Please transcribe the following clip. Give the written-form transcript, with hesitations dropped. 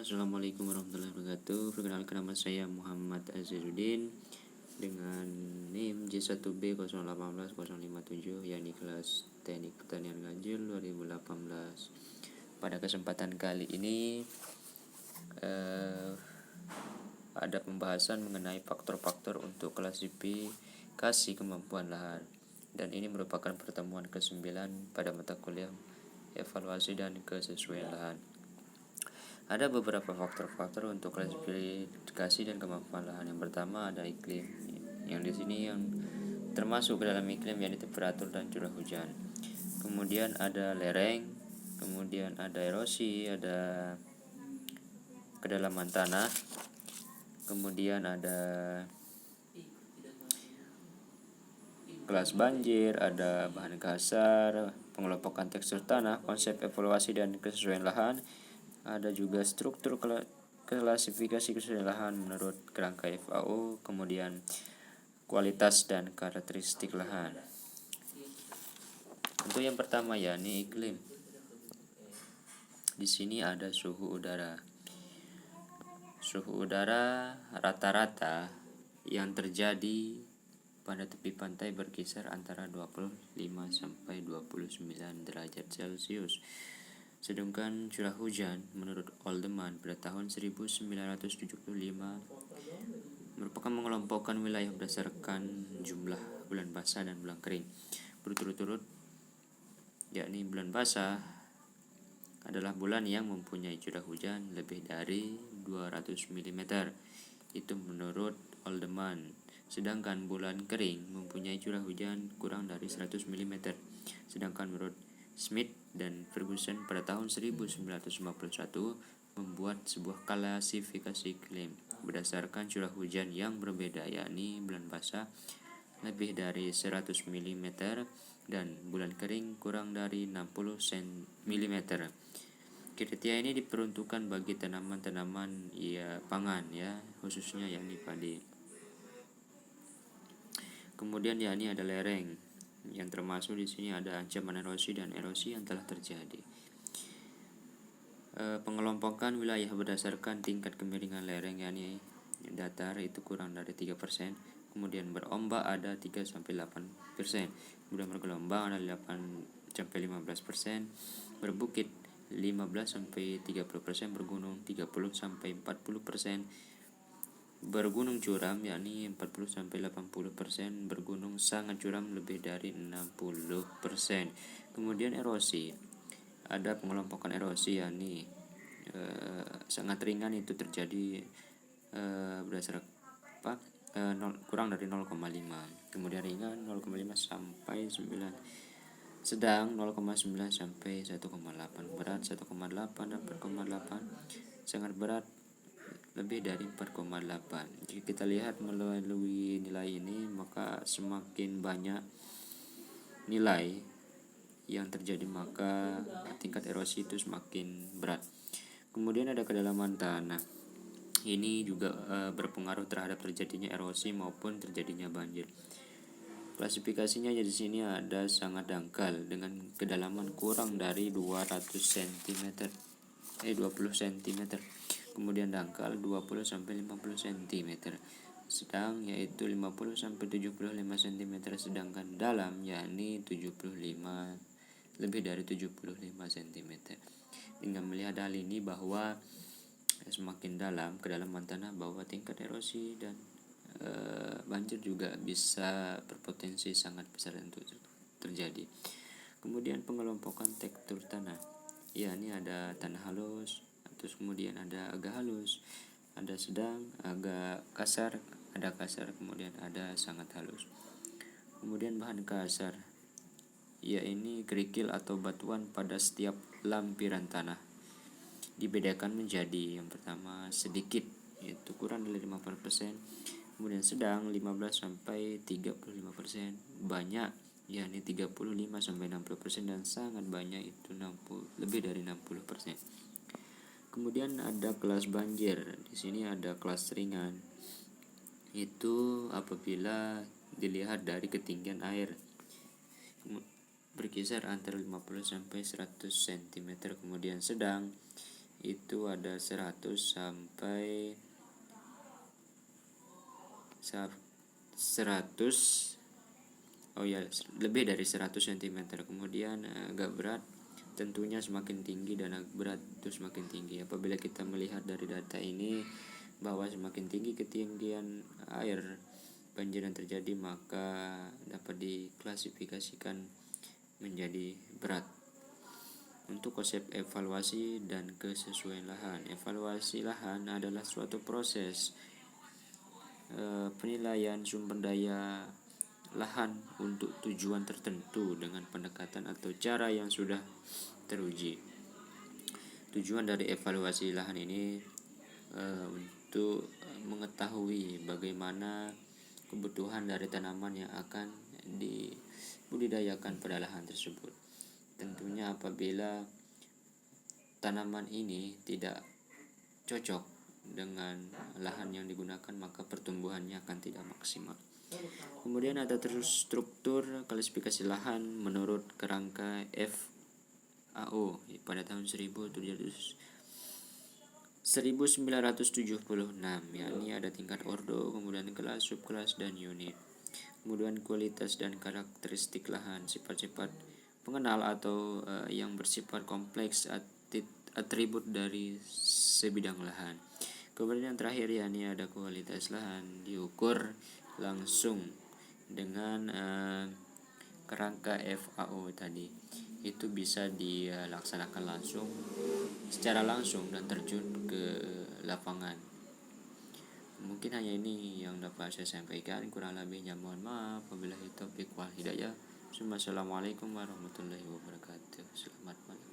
Assalamualaikum warahmatullahi wabarakatuh. Perkenalkan, nama saya Muhammad Azizuddin dengan NIM J1B0180057, yakni kelas Teknik Pertanian Ganjil 2018. Pada kesempatan kali ini ada pembahasan mengenai faktor-faktor untuk klasifikasi kemampuan lahan, dan ini merupakan pertemuan ke-9 pada mata kuliah evaluasi dan kesesuaian lahan. Ada beberapa faktor-faktor untuk klasifikasi dan kemampuan lahan. Yang pertama ada iklim, yang di sini yang termasuk ke dalam iklim yakni temperatur dan curah hujan. Kemudian ada lereng, kemudian ada erosi, ada kedalaman tanah, kemudian ada kelas banjir, ada bahan kasar, pengelompokan tekstur tanah, konsep evaluasi dan kesesuaian lahan. Ada juga struktur klasifikasi kesesuaian lahan menurut kerangka FAO, kemudian kualitas dan karakteristik lahan. Untuk yang pertama yakni iklim. Di sini ada suhu udara. Suhu udara rata-rata yang terjadi pada tepi pantai berkisar antara 25 sampai 29 derajat Celcius. Sedangkan curah hujan menurut Oldeman pada tahun 1975 merupakan mengelompokkan wilayah berdasarkan jumlah bulan basah dan bulan kering berturut-turut, yakni bulan basah adalah bulan yang mempunyai curah hujan lebih dari 200 mm, itu menurut Oldeman. Sedangkan bulan kering mempunyai curah hujan kurang dari 100 mm. Sedangkan menurut Smith dan Ferguson pada tahun 1951 membuat sebuah klasifikasi iklim berdasarkan curah hujan yang berbeda, yakni bulan basah lebih dari 100 mm dan bulan kering kurang dari 60 mm. Kriteria ini diperuntukkan bagi tanaman-tanaman pangan khususnya yakni padi. Kemudian yakni ada lereng, yang termasuk di sini ada ancaman erosi dan erosi yang telah terjadi. Pengelompokan wilayah berdasarkan tingkat kemiringan lereng, yakni datar itu kurang dari 3%, kemudian berombak ada 3-8%, kemudian bergelombang ada 8-15%, berbukit 15-30%, bergunung 30-40%, bergunung curam yakni 40-80%, bergunung sangat curam lebih dari 60%. Kemudian erosi, ada pengelompokan erosi yakni sangat ringan itu terjadi berdasarkan kurang dari 0,5, kemudian ringan 0,5 sampai 9, sedang 0,9 sampai 1,8, berat 1,8 dan 4,8, sangat berat lebih dari 4,8. Jika kita lihat melalui nilai ini, maka semakin banyak nilai yang terjadi maka tingkat erosi itu semakin berat. Kemudian ada kedalaman tanah. Ini juga berpengaruh terhadap terjadinya erosi maupun terjadinya banjir. Klasifikasinya di sini ada sangat dangkal dengan kedalaman kurang dari 20 cm. Kemudian dangkal 20-50 cm, sedang yaitu 50-75 cm, sedangkan dalam yakni 75 lebih dari 75 cm. Dengan melihat hal ini bahwa semakin dalam kedalaman tanah bahwa tingkat erosi dan banjir juga bisa berpotensi sangat besar untuk terjadi. Kemudian pengelompokan tekstur tanah. Ini ada tanah halus, terus kemudian ada agak halus, ada sedang, agak kasar, ada kasar, kemudian ada sangat halus. Kemudian bahan kasar, ini kerikil atau batuan pada setiap lampiran tanah. Dibedakan menjadi yang pertama sedikit, yaitu kurang dari 50%, kemudian sedang 15-35%, banyak yakni 35-60%, dan sangat banyak itu lebih dari 60%. Kemudian ada kelas banjir. Di sini ada kelas ringan. Itu apabila dilihat dari ketinggian air berkisar antara 50 sampai 100 cm. Kemudian sedang itu ada 100 sampai 100, oh ya, lebih dari 100 cm. Kemudian agak berat, tentunya semakin tinggi dan agak berat itu semakin tinggi. Apabila kita melihat dari data ini bahwa semakin tinggi ketinggian air banjir yang terjadi, maka dapat diklasifikasikan menjadi berat. Untuk konsep evaluasi dan kesesuaian lahan. Evaluasi lahan adalah suatu proses penilaian sumber daya lahan untuk tujuan tertentu dengan pendekatan atau cara yang sudah teruji. Tujuan dari evaluasi lahan ini untuk mengetahui bagaimana kebutuhan dari tanaman yang akan dibudidayakan pada lahan tersebut. Tentunya apabila tanaman ini tidak cocok dengan lahan yang digunakan, maka pertumbuhannya akan tidak maksimal. Kemudian ada terus struktur klasifikasi lahan menurut kerangka FAO pada tahun 1976, yakni ada tingkat ordo, kemudian kelas, subkelas, dan unit. Kemudian kualitas dan karakteristik lahan, sifat-sifat pengenal atau yang bersifat kompleks atribut dari sebidang lahan. Kemudian yang terakhir yakni ada kualitas lahan, diukur langsung dengan kerangka FAO tadi. Itu bisa dilaksanakan langsung, secara langsung dan terjun ke lapangan. Mungkin hanya ini yang dapat saya sampaikan, kurang lebihnya mohon maaf. Wabillahi taufiq wal hidayah. Assalamualaikum warahmatullahi wabarakatuh. Selamat malam.